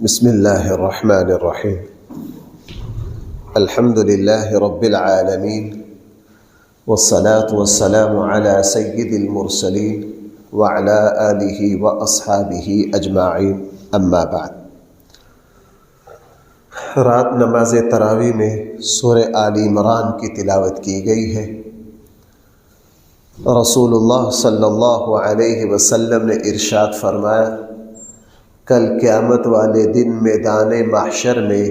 بسم اللہ الرحمن الرحیم الحمد للہ رب العالمین والصلاة والسلام علی سید المرسلین وعلی آلہ واصحابہ اجمعین اما بعد۔ رات نماز تراویح میں سورہ آل عمران کی تلاوت کی گئی ہے۔ رسول اللہ صلی اللہ علیہ وسلم نے ارشاد فرمایا، کل قیامت والے دن میدان محشر میں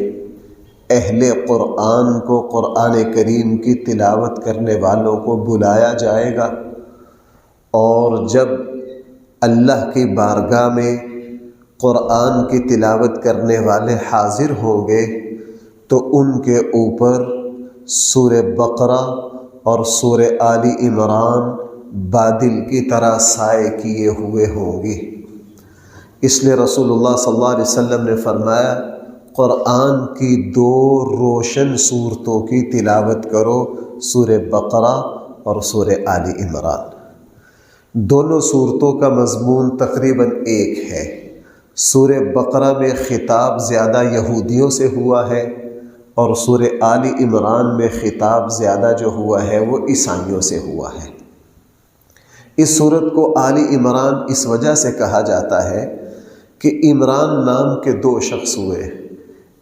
اہل قرآن کو قرآن کریم کی تلاوت کرنے والوں کو بلایا جائے گا، اور جب اللہ کی بارگاہ میں قرآن کی تلاوت کرنے والے حاضر ہوں گے تو ان کے اوپر سورہ بقرہ اور سورہ آل عمران بادل کی طرح سائے کیے ہوئے ہوں گے۔ اس لیے رسول اللہ صلی اللہ علیہ وسلم نے فرمایا، قرآن کی دو روشن صورتوں کی تلاوت کرو، سورہ بقرہ اور سورہ آل عمران۔ دونوں صورتوں کا مضمون تقریباً ایک ہے۔ سورہ بقرہ میں خطاب زیادہ یہودیوں سے ہوا ہے، اور سورہ آل عمران میں خطاب زیادہ جو ہوا ہے وہ عیسائیوں سے ہوا ہے۔ اس صورت کو آل عمران اس وجہ سے کہا جاتا ہے کہ عمران نام کے دو شخص ہوئے،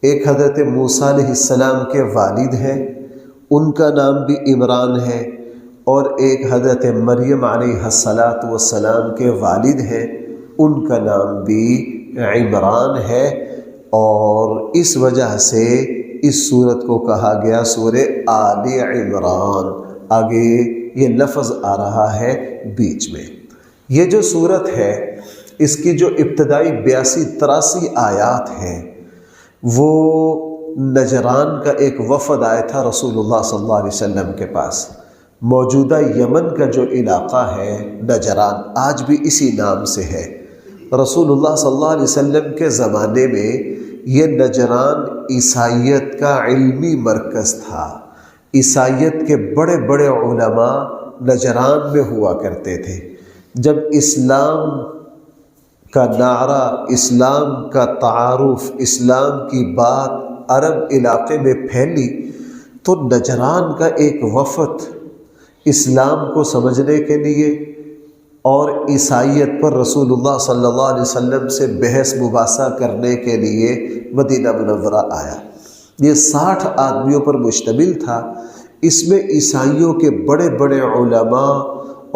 ایک حضرت موسیٰ علیہ السلام کے والد ہیں، ان کا نام بھی عمران ہے، اور ایک حضرت مریم علیہ السلام کے والد ہیں، ان کا نام بھی عمران ہے، اور اس وجہ سے اس صورت کو کہا گیا سورہ آل عمران۔ آگے یہ لفظ آ رہا ہے بیچ میں۔ یہ جو صورت ہے اس کی جو ابتدائی 82-83 آیات ہیں، وہ نجران کا ایک وفد آیا تھا رسول اللہ صلی اللہ علیہ وسلم کے پاس۔ موجودہ یمن کا جو علاقہ ہے نجران، آج بھی اسی نام سے ہے۔ رسول اللہ صلی اللہ علیہ وسلم کے زمانے میں یہ نجران عیسائیت کا علمی مرکز تھا۔ عیسائیت کے بڑے بڑے علماء نجران میں ہوا کرتے تھے۔ جب اسلام کا نعرہ، اسلام کا تعارف، اسلام کی بات عرب علاقے میں پھیلی تو نجران کا ایک وفد اسلام کو سمجھنے کے لیے اور عیسائیت پر رسول اللہ صلی اللہ علیہ وسلم سے بحث مباحثہ کرنے کے لیے مدینہ منورہ آیا۔ یہ 60 آدمیوں پر مشتمل تھا۔ اس میں عیسائیوں کے بڑے بڑے علماء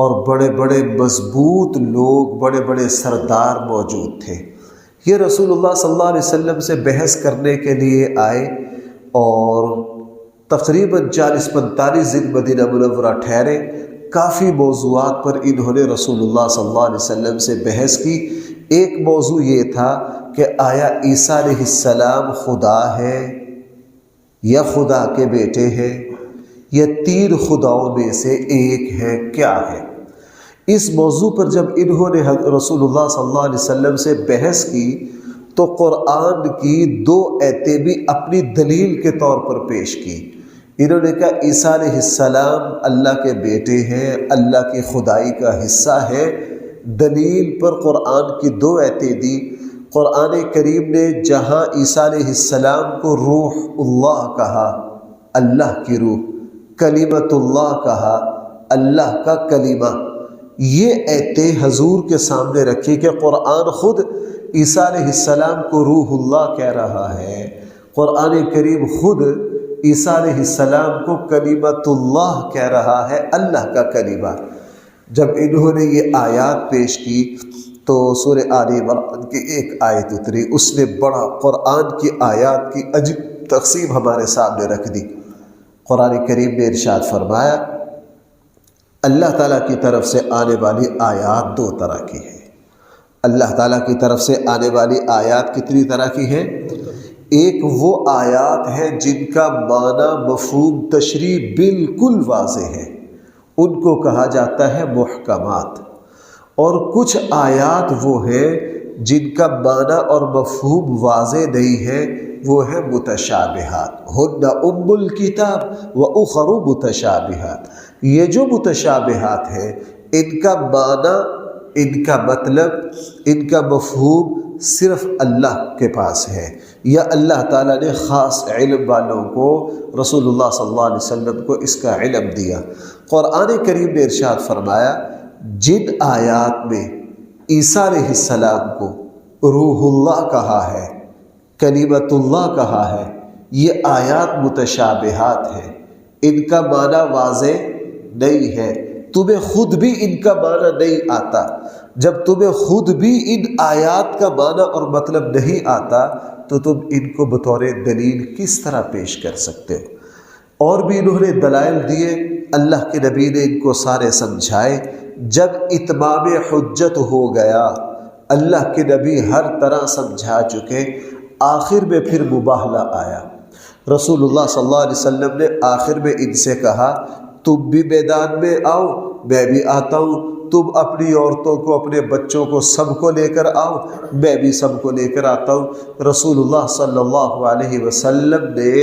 اور بڑے بڑے مضبوط لوگ، بڑے بڑے سردار موجود تھے۔ یہ رسول اللہ صلی اللہ علیہ وسلم سے بحث کرنے کے لیے آئے، اور تقریباً 40-45 دن مدینہ منورہ ٹھہرے۔ کافی موضوعات پر انہوں نے رسول اللہ صلی اللہ علیہ وسلم سے بحث کی۔ ایک موضوع یہ تھا کہ آیا عیسیٰ علیہ السلام خدا ہے یا خدا کے بیٹے ہیں، یا 3 خداؤں میں سے ایک ہے، کیا ہے؟ اس موضوع پر جب انہوں نے رسول اللہ صلی اللہ علیہ وسلم سے بحث کی تو قرآن کی 2 آیتیں بھی اپنی دلیل کے طور پر پیش کی۔ انہوں نے کہا عیسیٰ علیہ السلام اللہ کے بیٹے ہیں، اللہ کی خدائی کا حصہ ہے۔ دلیل پر قرآن کی 2 آیتیں دی۔ قرآن کریم نے جہاں عیسیٰ علیہ السلام کو روح اللہ کہا، اللہ کی روح، کلمت اللہ کہا، اللہ کا کلمہ، یہ آیتیں حضور کے سامنے رکھی کہ قرآن خود عیسیٰ علیہ السلام کو روح اللہ کہہ رہا ہے، قرآن کریم خود عیسیٰ علیہ السلام کو کلمت اللہ کہہ رہا ہے، اللہ کا کلمہ۔ جب انہوں نے یہ آیات پیش کی تو سورہ آل عمران کی ایک آیت اتری، اس نے بڑا قرآن کی آیات کی عجیب تقسیم ہمارے سامنے رکھ دی۔ قرآن کریم نے ارشاد فرمایا، اللہ تعالیٰ کی طرف سے آنے والی آیات 2 طرح کی ہیں۔ اللہ تعالیٰ کی طرف سے آنے والی آیات کتنی طرح کی ہیں؟ ایک وہ آیات ہیں جن کا معنی، مفہوم، تشریح بالکل واضح ہے، ان کو کہا جاتا ہے محکمات، اور کچھ آیات وہ ہیں جن کا معنی اور مفہوم واضح نہیں ہے، وہ ہے متشابہات۔ ہن ام الکتاب و اخر متشابہات۔ یہ جو متشابہات ہیں ان کا معنی ان کا مطلب، ان کا مفہوم صرف اللہ کے پاس ہے، یا اللہ تعالیٰ نے خاص علم والوں کو، رسول اللہ صلی اللہ علیہ وسلم کو اس کا علم دیا۔ قرآن کریم نے ارشاد فرمایا جن آیات میں عیسیٰ علیہ السلام کو روح اللہ کہا ہے، کلمۃ اللہ کہا ہے، یہ آیات متشابہات ہیں، ان کا معنی واضح نہیں ہے، تمہیں خود بھی ان کا معنی نہیں آتا۔ جب تمہیں خود بھی ان آیات کا معنی اور مطلب نہیں آتا تو تم ان کو بطور دلیل کس طرح پیش کر سکتے ہو؟ اور بھی انہوں نے دلائل دیے، اللہ کے نبی نے ان کو سارے سمجھائے۔ جب اتمام حجت ہو گیا، اللہ کے نبی ہر طرح سمجھا چکے، آخر میں پھر مباہلہ آیا۔ رسول اللہ صلی اللہ علیہ وسلم نے آخر میں ان سے کہا تم بھی میدان میں آؤ، میں بھی آتا ہوں، تم اپنی عورتوں کو، اپنے بچوں کو، سب کو لے کر آؤ، میں بھی سب کو لے کر آتا ہوں۔ رسول اللہ صلی اللہ علیہ وسلم نے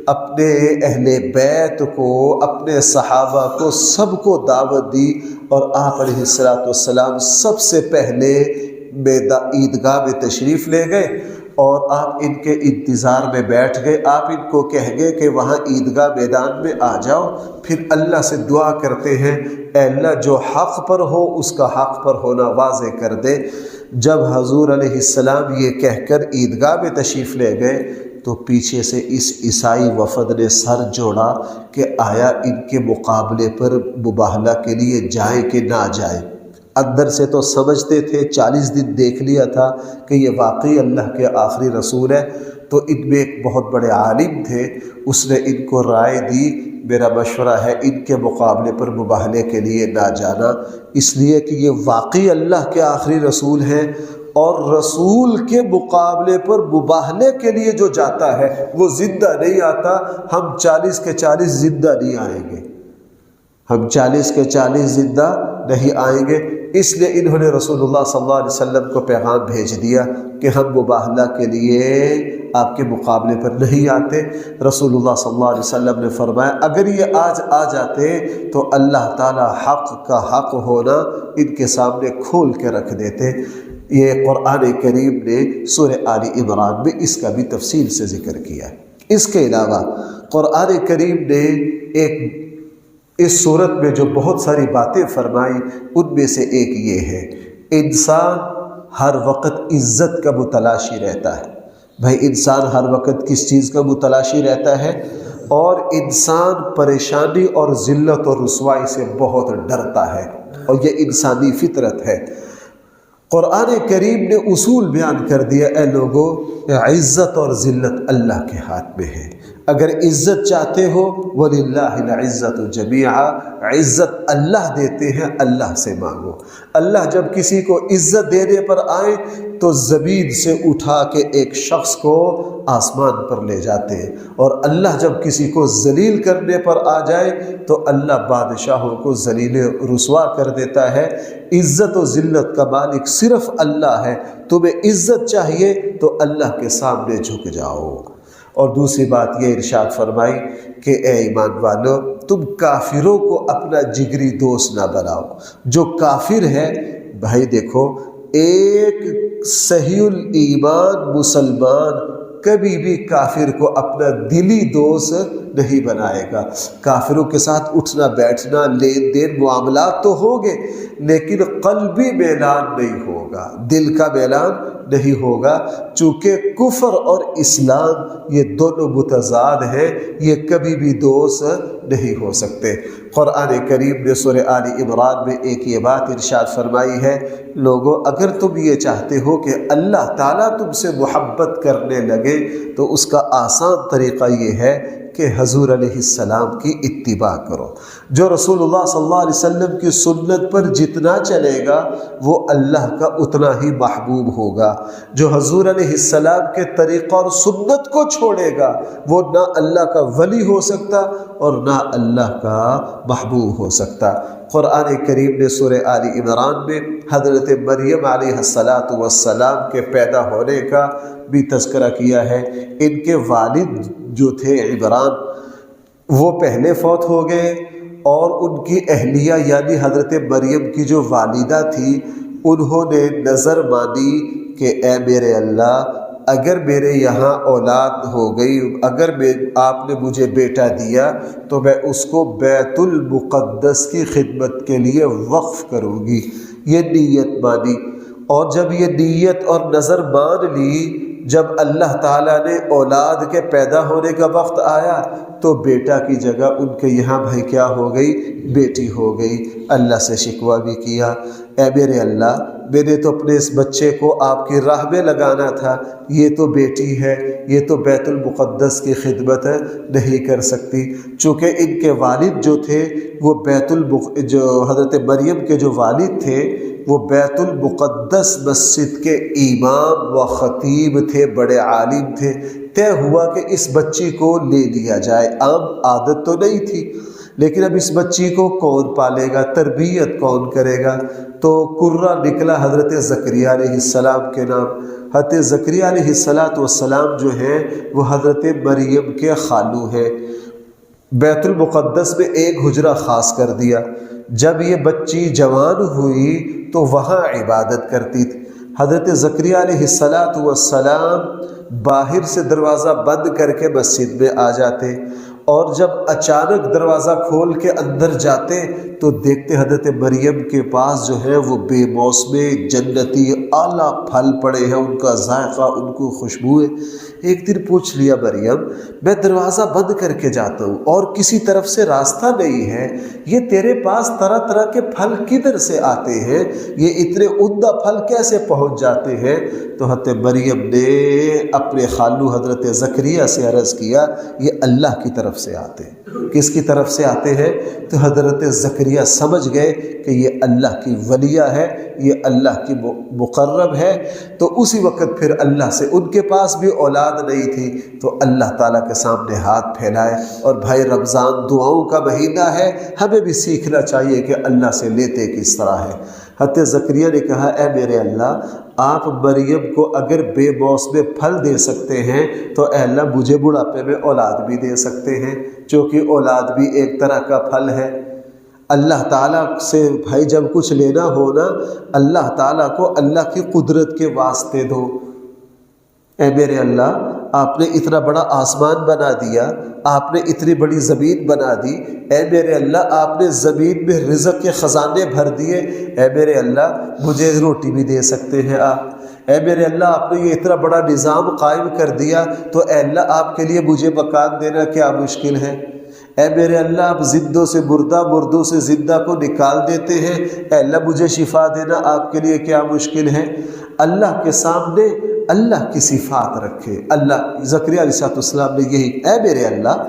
اپنے اہل بیت کو، اپنے صحابہ کو، سب کو دعوت دی، اور آپ علیہ السلام سب سے پہلے عیدگاہ میں تشریف لے گئے، اور آپ ان کے انتظار میں بیٹھ گئے۔ آپ ان کو کہہ گئے کہ وہاں عیدگاہ میدان میں آ جاؤ، پھر اللہ سے دعا کرتے ہیں اے اللہ جو حق پر ہو اس کا حق پر ہونا واضح کر دے۔ جب حضور علیہ السلام یہ کہہ کر عیدگاہ میں تشریف لے گئے تو پیچھے سے اس عیسائی وفد نے سر جوڑا کہ آیا ان کے مقابلے پر مباہلہ کے لیے جائیں کہ نہ جائیں۔ اندر سے تو سمجھتے تھے، 40 دن دیکھ لیا تھا کہ یہ واقعی اللہ کے آخری رسول ہے، تو ان میں ایک بہت بڑے عالم تھے، اس نے ان کو رائے دی میرا مشورہ ہے ان کے مقابلے پر مباہلے کے لیے نہ جانا، اس لیے کہ یہ واقعی اللہ کے آخری رسول ہیں، اور رسول کے مقابلے پر مباہلے کے لیے جو جاتا ہے وہ زندہ نہیں آتا۔ ہم 40 کے 40 زندہ نہیں آئیں گے، ہم 40 کے 40 زندہ نہیں آئیں گے۔ اس لیے انہوں نے رسول اللہ صلی اللہ علیہ وسلم کو پیغام بھیج دیا کہ ہم مباہلہ کے لیے آپ کے مقابلے پر نہیں آتے۔ رسول اللہ صلی اللہ علیہ وسلم نے فرمایا اگر یہ آج آ جاتے تو اللہ تعالی حق کا حق ہونا ان کے سامنے کھول کے رکھ دیتے۔ یہ قرآن کریم نے سورہ آل عمران میں اس کا بھی تفصیل سے ذکر کیا ہے۔ اس کے علاوہ قرآن کریم نے اس صورت میں جو بہت ساری باتیں فرمائی، ان میں سے ایک یہ ہے انسان ہر وقت عزت کا متلاشی رہتا ہے۔ بھائی انسان ہر وقت کس چیز کا متلاشی رہتا ہے؟ اور انسان پریشانی اور ذلت اور رسوائی سے بہت ڈرتا ہے، اور یہ انسانی فطرت ہے۔ قرآن کریم نے اصول بیان کر دیا، اے لوگو عزت اور ذلت اللہ کے ہاتھ میں ہے۔ اگر عزت چاہتے ہو وَلِلَّهِ الْعِزَّةُ جَمِيعًا، عزت اللہ دیتے ہیں، اللہ سے مانگو۔ اللہ جب کسی کو عزت دینے پر آئے تو زمین سے اٹھا کے ایک شخص کو آسمان پر لے جاتے ہیں، اور اللہ جب کسی کو ذلیل کرنے پر آ جائے تو اللہ بادشاہوں کو ذلیل رسوا کر دیتا ہے۔ عزت و ذلت کا مالک صرف اللہ ہے۔ تمہیں عزت چاہیے تو اللہ کے سامنے جھک جاؤ۔ اور دوسری بات یہ ارشاد فرمائی کہ اے ایمان والو تم کافروں کو اپنا جگری دوست نہ بناؤ۔ جو کافر ہے، بھائی دیکھو ایک صحیح الایمان مسلمان کبھی بھی کافر کو اپنا دلی دوست نہیں بنائے گا۔ کافروں کے ساتھ اٹھنا بیٹھنا، لین دین، معاملات تو ہوگے، لیکن قلبی میلان نہیں ہوگا، دل کا میلان نہیں ہوگا، چونکہ کفر اور اسلام یہ دونوں متضاد ہیں، یہ کبھی بھی دوست نہیں ہو سکتے۔ قرآن کریم نے سورہ آل عمران میں ایک یہ بات ارشاد فرمائی ہے، لوگو اگر تم یہ چاہتے ہو کہ اللہ تعالیٰ تم سے محبت کرنے لگے تو اس کا آسان طریقہ یہ ہے کہ حضور علیہ السلام کی اتباع کرو۔ جو رسول اللہ صلی اللہ علیہ وسلم کی سنت پر جتنا چلے گا وہ اللہ کا اتنا ہی محبوب ہوگا۔ جو حضور علیہ السلام کے طریقہ اور سنت کو چھوڑے گا وہ نہ اللہ کا ولی ہو سکتا اور نہ اللہ کا محبوب ہو سکتا۔ قرآن کریم نے سورہ آل عمران میں حضرت مریم علیہ السلام کے پیدا ہونے کا بھی تذکرہ کیا ہے۔ ان کے والد جو تھے عمران وہ پہلے فوت ہو گئے، اور ان کی اہلیہ یعنی حضرت مریم کی جو والدہ تھی انہوں نے نظر مانی کہ اے میرے اللہ اگر میرے یہاں اولاد ہو گئی، اگر آپ نے مجھے بیٹا دیا تو میں اس کو بیت المقدس کی خدمت کے لیے وقف کروں گی۔ یہ نیت مانی، اور جب یہ نیت اور نظر مان لی، جب اللہ تعالیٰ نے اولاد کے پیدا ہونے کا وقت آیا تو بیٹا کی جگہ ان کے یہاں بھائی کیا ہو گئی؟ بیٹی ہو گئی۔ اللہ سے شکوہ بھی کیا، اے میرے اللہ میں نے تو اپنے اس بچے کو آپ کی راہ میں لگانا تھا، یہ تو بیٹی ہے، یہ تو بیت المقدس کی خدمت نہیں کر سکتی۔ چونکہ ان کے والد جو تھے وہ جو حضرت مریم کے جو والد تھے وہ بیت المقدس مسجد کے امام و خطیب تھے، بڑے عالم تھے۔ طے ہوا کہ اس بچی کو لے لیا جائے، عام عادت تو نہیں تھی، لیکن اب اس بچی کو کون پالے گا، تربیت کون کرے گا؟ تو قرہ نکلا حضرت زکریا علیہ السلام کے نام۔ حضرت زکریا علیہ السلام جو ہیں وہ حضرت مریم کے خالو ہیں۔ بیت المقدس میں ایک حجرہ خاص کر دیا۔ جب یہ بچی جوان ہوئی تو وہاں عبادت کرتی تھی۔ حضرت زکریا علیہ السلام باہر سے دروازہ بند کر کے مسجد میں آ جاتے، اور جب اچانک دروازہ کھول کے اندر جاتے تو دیکھتے حضرت مریم کے پاس جو ہے وہ بے موسمے جنتی اعلیٰ پھل پڑے ہیں، ان کا ذائقہ، ان کو خوشبو ہے۔ ایک دن پوچھ لیا مریم، میں دروازہ بند کر کے جاتا ہوں اور کسی طرف سے راستہ نہیں ہے، یہ تیرے پاس طرح طرح کے پھل کدھر سے آتے ہیں؟ یہ اتنے عمدہ پھل کیسے پہنچ جاتے ہیں؟ تو حضرت مریم نے اپنے خالو حضرت زکریا سے عرض کیا، یہ اللہ کی طرف سے آتے ہیں۔ کس کی طرف سے آتے ہیں؟ تو حضرت زکریا سمجھ گئے کہ یہ اللہ کی ولیہ ہے، یہ اللہ کی مقرب ہے۔ تو اسی وقت پھر اللہ سے، ان کے پاس بھی اولاد نہیں تھی، تو اللہ تعالیٰ کے سامنے ہاتھ پھیلائے۔ اور بھائی رمضان دعاؤں کا مہینہ ہے، ہمیں بھی سیکھنا چاہیے کہ اللہ سے لیتے کس طرح ہے۔ حضرت زکریا نے کہا، اے میرے اللہ آپ مریم کو اگر بے موسم پھل دے سکتے ہیں تو اے اللہ مجھے بڑھاپے میں اولاد بھی دے سکتے ہیں، چونکہ اولاد بھی ایک طرح کا پھل ہے۔ اللہ تعالیٰ سے بھائی جب کچھ لینا ہونا، اللہ تعالیٰ کو اللہ کی قدرت کے واسطے دو۔ اے میرے اللہ آپ نے اتنا بڑا آسمان بنا دیا، آپ نے اتنی بڑی زمین بنا دی، اے میرے اللہ آپ نے زمین میں رزق کے خزانے بھر دیے، اے میرے اللہ مجھے روٹی بھی دے سکتے ہیں آپ۔ اے میرے اللہ آپ نے یہ اتنا بڑا نظام قائم کر دیا، تو اے اللہ آپ کے لیے مجھے مکان دینا کیا مشکل ہے؟ اے میرے اللہ آپ زندوں سے مردہ، مردوں سے زندہ کو نکال دیتے ہیں، اے اللہ مجھے شفا دینا آپ کے لیے کیا مشکل ہے؟ اللہ کے سامنے اللہ کی صفات رکھے۔ اللہ زکریا علیہ السلام نے یہی، اے میرے اللہ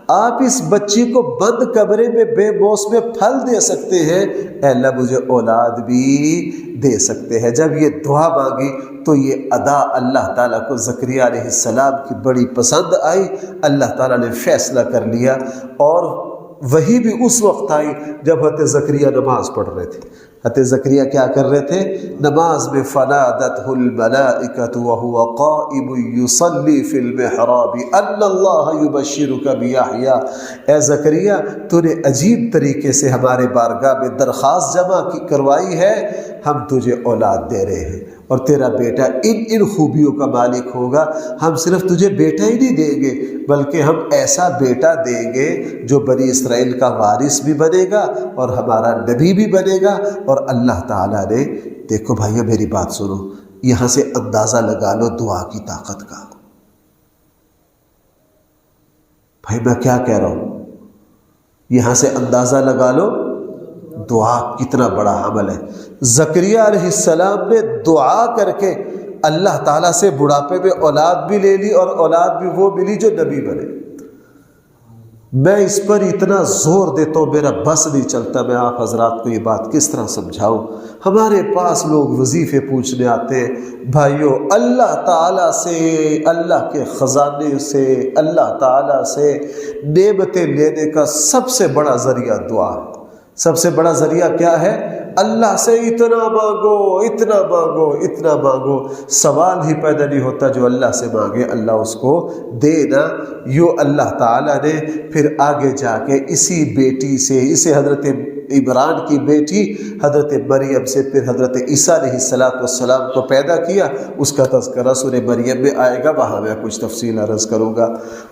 آپ اس بچی کو بند کمرے میں بے موسم پھل دے سکتے ہیں، اے اللہ مجھے اولاد بھی دے سکتے ہیں۔ جب یہ دعا مانگی تو یہ ادا اللہ تعالیٰ کو زکریا علیہ السلام کی بڑی پسند آئی۔ اللہ تعالیٰ نے فیصلہ کر لیا، اور وہی بھی اس وقت آئی جب حضرت زکریا نماز پڑھ رہے تھے۔ حضرت زکریا کیا کر رہے تھے؟ نماز میں فنادته الملائکۃ وهو قائم یصلی فی المحراب ان اللہ یبشرک بیحییٰ۔ اے زکریا تو نے عجیب طریقے سے ہمارے بارگاہ میں درخواست جمع کروائی ہے، ہم تجھے اولاد دے رہے ہیں، اور تیرا بیٹا ان خوبیوں کا مالک ہوگا۔ ہم صرف تجھے بیٹا ہی نہیں دیں گے، بلکہ ہم ایسا بیٹا دیں گے جو بنی اسرائیل کا وارث بھی بنے گا اور ہمارا نبی بھی بنے گا۔ اور اللہ تعالیٰ نے، دیکھو بھائیو میری بات سنو، یہاں سے اندازہ لگا لو دعا کی طاقت کا۔ بھائی میں کیا کہہ رہا ہوں، یہاں سے اندازہ لگا لو دعا کتنا بڑا عمل ہے۔ زکریا علیہ السلام نے دعا کر کے اللہ تعالیٰ سے بڑھاپے میں اولاد بھی لے لی، اور اولاد بھی وہ ملی جو نبی بنے۔ میں اس پر اتنا زور دیتا ہوں، میرا بس نہیں چلتا، میں آپ حضرات کو یہ بات کس طرح سمجھاؤں۔ ہمارے پاس لوگ وظیفے پوچھنے آتے ہیں، بھائیو اللہ تعالیٰ سے، اللہ کے خزانے سے، اللہ تعالیٰ سے نعمتیں لینے کا سب سے بڑا ذریعہ دعا ہے۔ سب سے بڑا ذریعہ کیا ہے؟ اللہ سے اتنا مانگو، اتنا مانگو، اتنا مانگو، سوال ہی پیدا نہیں ہوتا۔ جو اللہ سے مانگے اللہ اس کو دے نا۔ یوں اللہ تعالیٰ نے پھر آگے جا کے اسی بیٹی سے، اسے حضرت عمران کی بیٹی حضرت مریم سے پھر حضرت عیسیٰ علیہ السلام کو پیدا کیا، اس کا تذکرہ سورہ مریم میں آئے گا، وہاں میں کچھ تفصیل عرض کروں گا۔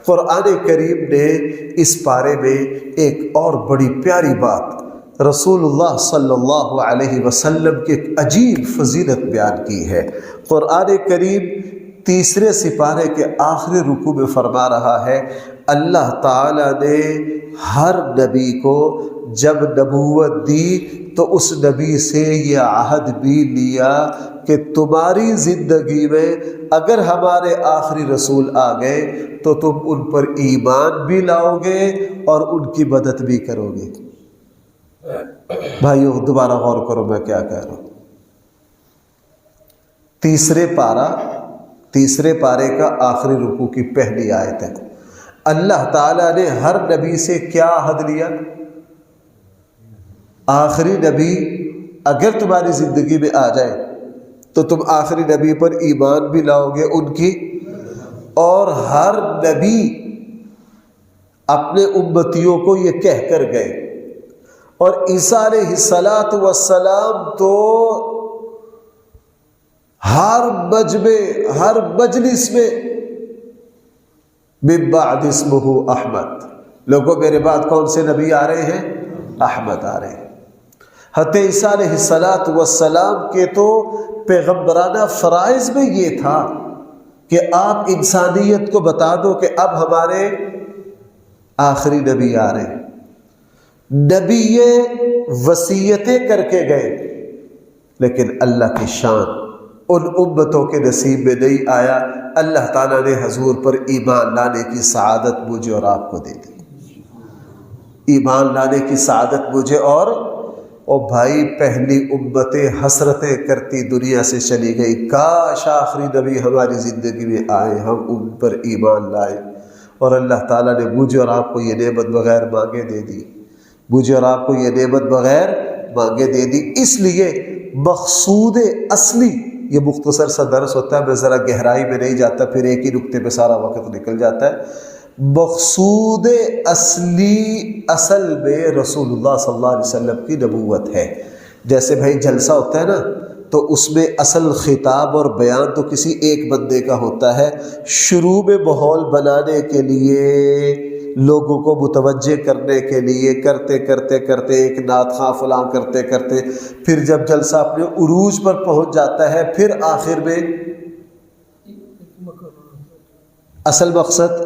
قرآن کریم نے اس پارے میں ایک اور بڑی پیاری بات رسول اللہ صلی اللہ علیہ وسلم کی ایک عجیب فضیلت بیان کی ہے۔ قرآن کریم تیسرے سپارے کے آخری رکوع میں فرما رہا ہے، اللہ تعالیٰ نے ہر نبی کو جب نبوت دی تو اس نبی سے یہ عہد بھی لیا کہ تمہاری زندگی میں اگر ہمارے آخری رسول آ گئے تو تم ان پر ایمان بھی لاؤ گے اور ان کی مدد بھی کرو گے۔ بھائیو دوبارہ غور کرو میں کیا کہہ رہا ہوں۔ تیسرے پارے کا آخری رکوع کی پہلی آیت ہے، اللہ تعالیٰ نے ہر نبی سے کیا عہد لیا؟ آخری نبی اگر تمہاری زندگی میں آ جائے تو تم آخری نبی پر ایمان بھی لاؤ گے ان کی، اور ہر نبی اپنے امتیوں کو یہ کہہ کر گئے، اور عیسیٰ علیہ السلام تو ہر مجلس میں من بعد اسمہ احمد، لوگوں میرے بعد کون سے نبی آ رہے ہیں؟ احمد آ رہے ہیں۔ حضرت عیسیٰ علیہ السلام کے تو پیغمبرانہ فرائض میں یہ تھا کہ آپ انسانیت کو بتا دو کہ اب ہمارے آخری نبی آ رہے ہیں۔ نبی یہ وصیتیں کر کے گئے، لیکن اللہ کی شان ان امتوں کے نصیب میں نہیں آیا۔ اللہ تعالیٰ نے حضور پر ایمان لانے کی سعادت مجھے اور آپ کو دے دی، ایمان لانے کی سعادت مجھے اور بھائی پہلی امتیں حسرتیں کرتی دنیا سے چلی گئی، کاش آخری نبی ہماری زندگی میں آئے، ہم ان پر ایمان لائے، اور اللہ تعالیٰ نے مجھے اور آپ کو یہ نعمت بغیر مانگے دے دی، مجھے اور آپ کو یہ نعمت بغیر مانگے دے دی۔ اس لیے مقصود اصلی، یہ مختصر سا درس ہوتا ہے، میں ذرا گہرائی میں نہیں جاتا، پھر ایک ہی نقطے پہ سارا وقت نکل جاتا ہے۔ مقصود اصل میں رسول اللہ صلی اللہ علیہ وسلم کی نبوت ہے۔ جیسے بھائی جلسہ ہوتا ہے نا، تو اس میں اصل خطاب اور بیان تو کسی ایک بندے کا ہوتا ہے، شروع میں ماحول بنانے کے لیے، لوگوں کو متوجہ کرنے کے لیے، کرتے ایک نعت خواں فلاں کرتے پھر جب جلسہ اپنے عروج پر پہنچ جاتا ہے، پھر آخر میں اصل مقصد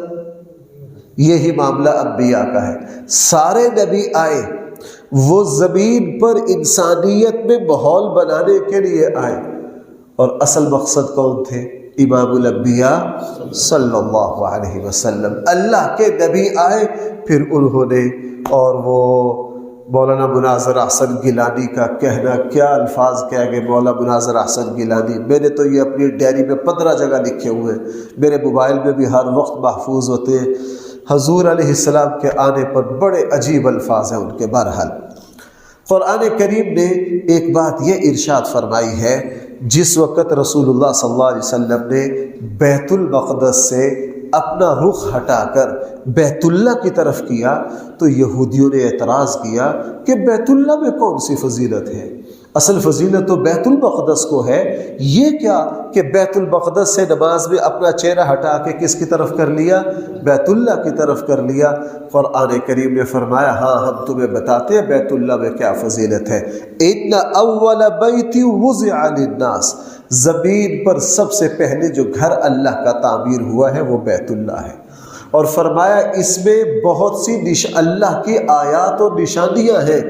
یہی معاملہ انبیاء کا ہے۔ سارے نبی آئے، وہ زمین پر انسانیت میں ماحول بنانے کے لیے آئے، اور اصل مقصد کون تھے؟ امام الانبیاء صلی اللہ علیہ وسلم۔ اللہ کے نبی آئے، پھر انہوں نے، اور وہ مولانا مناظر احسن گیلانی کا کہنا، کیا الفاظ کہہ گئے مولانا مناظر احسن گیلانی، میں نے تو یہ اپنی ڈائری میں 15 جگہ لکھے ہوئے ہیں، میرے موبائل میں بھی ہر وقت محفوظ ہوتے ہیں۔ حضور علیہ السلام کے آنے پر بڑے عجیب الفاظ ہیں ان کے۔ بہرحال قرآن کریم نے ایک بات یہ ارشاد فرمائی ہے، جس وقت رسول اللہ صلی اللہ علیہ وسلم نے بیت المقدس سے اپنا رخ ہٹا کر بیت اللہ کی طرف کیا تو یہودیوں نے اعتراض کیا کہ بیت اللہ میں کون سی فضیلت ہے؟ اصل فضیلت تو بیت المقدس کو ہے، یہ کیا کہ بیت المقدس سے نماز میں اپنا چہرہ ہٹا کے کس کی طرف کر لیا؟ بیت اللہ کی طرف کر لیا۔ قرآن کریم نے فرمایا ہاں ہم تمہیں بتاتے ہیں بیت اللہ میں کیا فضیلت ہے۔ ان اول بیت وضع للناس، زمین پر سب سے پہلے جو گھر اللہ کا تعمیر ہوا ہے وہ بیت اللہ ہے، اور فرمایا اس میں بہت سی اللہ کی آیات و نشانیاں ہیں۔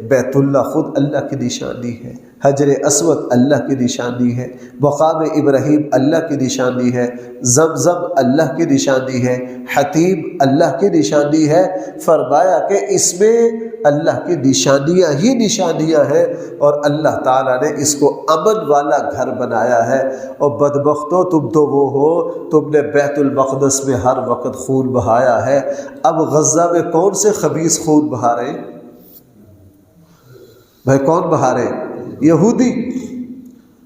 بیت اللہ خود اللہ کی نشانی ہے، حجر اسود اللہ کی نشانی ہے، مقام ابراہیم اللہ کی نشانی ہے، زمزم اللہ کی نشانی ہے، حتیم اللہ کی نشانی ہے۔ فرمایا کہ اس میں اللہ کی نشانیاں ہی نشانیاں ہیں، اور اللہ تعالیٰ نے اس کو امن والا گھر بنایا ہے۔ اور بدبختو تم تو وہ ہو، تم نے بیت المقدس میں ہر وقت خون بہایا ہے، اب غزہ میں کون سے خبیث خون بہا رہے ہیں؟ بھائی کون بہا رہے ہیں؟ یہودی۔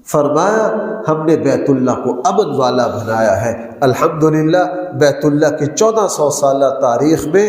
فرمایا ہم نے بیت اللہ کو امن والا بنایا ہے۔ الحمدللہ بیت اللہ کی 1400 سالہ تاریخ میں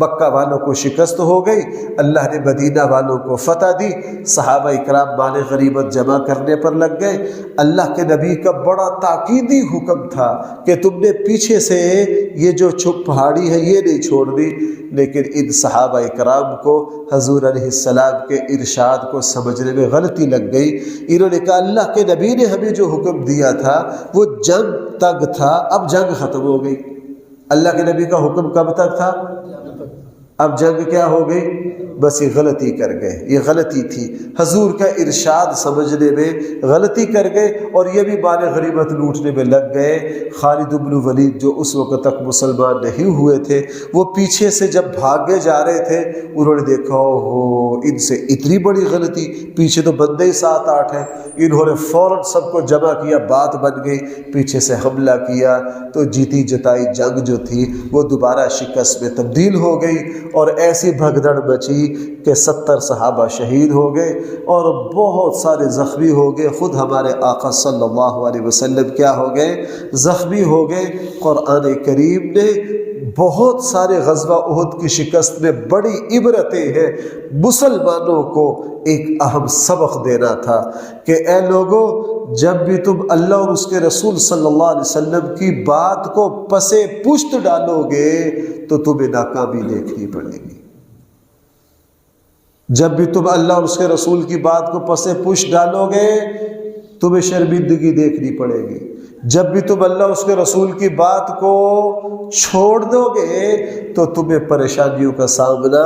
مکہ والوں کو شکست ہو گئی، اللہ نے مدینہ والوں کو فتح دی، صحابہ اکرام مال غنیمت جمع کرنے پر لگ گئے۔ اللہ کے نبی کا بڑا تاکیدی حکم تھا کہ تم نے پیچھے سے یہ جو چھپ پہاڑی ہے یہ نہیں چھوڑنی، لیکن ان صحابہ اکرام کو حضور علیہ السلام کے ارشاد کو سمجھنے میں غلطی لگ گئی۔ انہوں نے کہا اللہ کے نبی نے ہمیں جو حکم دیا تھا وہ جنگ تک تھا، اب جنگ ختم ہو گئی۔ اللہ کے نبی کا حکم کب تک تھا؟ اب جنگ کیا ہو گئی؟ بس یہ غلطی کر گئے، یہ غلطی تھی، حضور کا ارشاد سمجھنے میں غلطی کر گئے اور یہ بھی مال غنیمت لوٹنے میں لگ گئے۔ خالد بن ولید جو اس وقت تک مسلمان نہیں ہوئے تھے، وہ پیچھے سے جب بھاگے جا رہے تھے، انہوں نے دیکھا اوہو ان سے اتنی بڑی غلطی، پیچھے تو بندے ہی 7-8 ہیں۔ انہوں نے فوراً سب کو جمع کیا، بات بن گئی، پیچھے سے حملہ کیا تو جیتی جتائی جنگ جو تھی وہ دوبارہ شکست میں تبدیل ہو گئی اور ایسی بھگدڑ مچی کہ 70 صحابہ شہید ہو گئے اور بہت سارے زخمی ہو گئے۔ خود ہمارے آقا صلی اللہ علیہ وسلم کیا ہو گئے؟ زخمی ہو گئے۔ قرآن کریم نے بہت سارے غزوہ احد کی شکست میں بڑی عبرتیں ہیں۔ مسلمانوں کو ایک اہم سبق دینا تھا کہ اے لوگوں، جب بھی تم اللہ اور اس کے رسول صلی اللہ علیہ وسلم کی بات کو پسے پشت ڈالو گے تو تمہیں ناکامی دیکھنی پڑے گی۔ جب بھی تم اللہ اور اس کے رسول کی بات کو پسے پشت ڈالو گے تمہیں شرمندگی دیکھنی پڑے گی۔ جب بھی تم اللہ اور اس کے رسول کی بات کو چھوڑ دو گے تو تمہیں پریشانیوں کا سامنا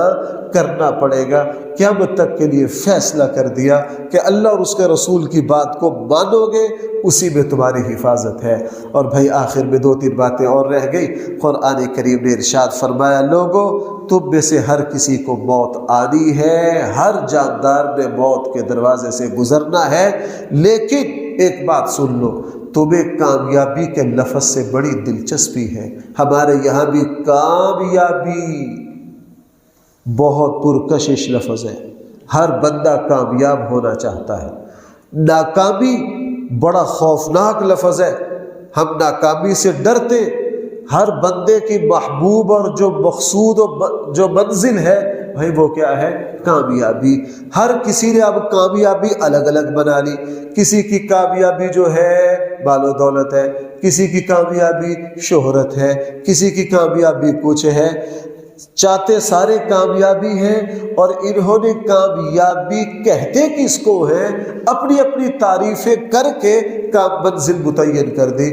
کرنا پڑے گا۔ قیامت تک کے لیے فیصلہ کر دیا کہ اللہ اور اس کے رسول کی بات کو مانو گے، اسی میں تمہاری حفاظت ہے۔ اور بھائی آخر میں 2-3 باتیں اور رہ گئی۔ قرآن کریم نے ارشاد فرمایا لوگو تم میں سے ہر کسی کو موت آنی ہے، ہر جاندار نے موت کے دروازے سے گزرنا ہے، لیکن ایک بات سن لو، تمہیں کامیابی کے لفظ سے بڑی دلچسپی ہے۔ ہمارے یہاں بھی کامیابی بہت پرکشش لفظ ہے، ہر بندہ کامیاب ہونا چاہتا ہے۔ ناکامی بڑا خوفناک لفظ ہے، ہم ناکامی سے ڈرتے۔ ہر بندے کی محبوب اور جو مقصود و جو منزل ہے بھائی وہ کیا ہے؟ کامیابی۔ ہر کسی نے اب کامیابی الگ الگ بنا لی۔ کسی کی کامیابی جو ہے مال و دولت ہے، کسی کی کامیابی شہرت ہے، کسی کی کامیابی کچھ ہے، چاہتے سارے کامیابی ہیں اور انہوں نے کامیابی کہتے کس کو ہیں؟ اپنی اپنی تعریفیں کر کے منزل متعین کر دی۔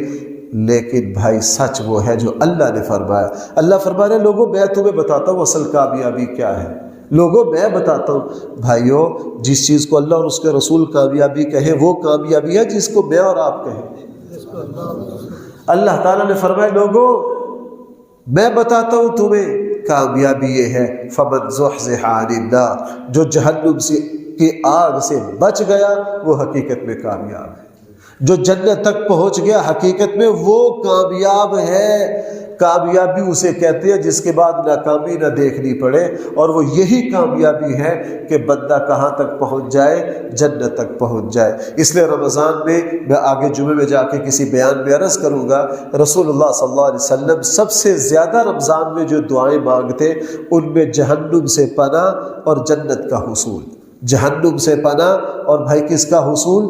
لیکن بھائی سچ وہ ہے جو اللہ نے فرمایا۔ اللہ فرما رہے لوگوں میں تمہیں بتاتا ہوں اصل کامیابی کیا ہے۔ لوگوں میں بتاتا ہوں بھائیوں، جس چیز کو اللہ اور اس کے رسول کامیابی کہیں وہ کامیابی ہے جس کو میں اور آپ کہیں۔ اللہ تعالیٰ نے فرمایا لوگوں میں بتاتا ہوں تمہیں کامیابی یہ ہے فَمَنْ زُحْزِحَ عَنِ النَّارِ، جو جہنم کی آگ سے بچ گیا وہ حقیقت میں کامیاب ہے۔ جو جنت تک پہنچ گیا حقیقت میں وہ کامیاب ہے۔ کامیابی اسے کہتے ہیں جس کے بعد ناکامی نہ دیکھنی پڑے، اور وہ یہی کامیابی ہے کہ بندہ کہاں تک پہنچ جائے؟ جنت تک پہنچ جائے۔ اس لیے رمضان میں آگے جمعے میں جا کے کسی بیان میں عرض کروں گا، رسول اللہ صلی اللہ علیہ وسلم سب سے زیادہ رمضان میں جو دعائیں مانگتے ان میں جہنم سے پناہ اور جنت کا حصول۔ جہنم سے پناہ اور بھائی کس کا حصول؟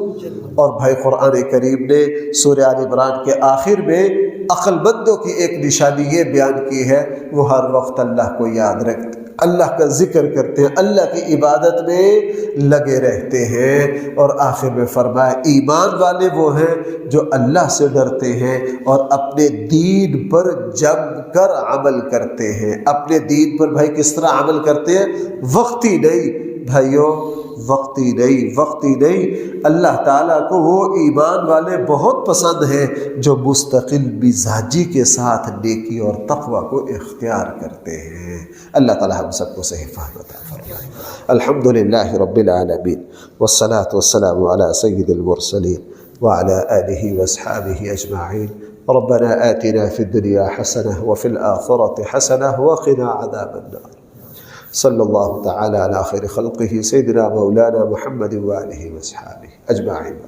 اور بھائی قرآن کریم نے سورہ آل عمران کے آخر میں عقل مندوں کی ایک نشانی یہ بیان کی ہے، وہ ہر وقت اللہ کو یاد رکھتے، اللہ کا ذکر کرتے ہیں، اللہ کی عبادت میں لگے رہتے ہیں۔ اور آخر میں فرمایا ایمان والے وہ ہیں جو اللہ سے ڈرتے ہیں اور اپنے دین پر جم کر عمل کرتے ہیں۔ اپنے دین پر بھائی کس طرح عمل کرتے ہیں؟ وقتی نہیں بھائیوں، وقتی نہیں۔ اللہ تعالیٰ کو وہ ایمان والے بہت پسند ہیں جو مستقل مزاجی کے ساتھ نیکی اور تقوی کو اختیار کرتے ہیں۔ اللہ تعالیٰ ہم سب کو صحیح فہم عطا فرمائے۔ الحمدللہ رب العالمین والصلاة والسلام علی سید المرسلین وعلی آلہ واصحابہ اجمعین۔ ربنا آتنا فی الدنیا حسنہ وفی الآخرة حسنہ وقنا عذاب النار۔ صلی اللہ تعالی علی خیر خلقہ سیدنا مولانا محمد وآلہ وصحبہ اجمعین۔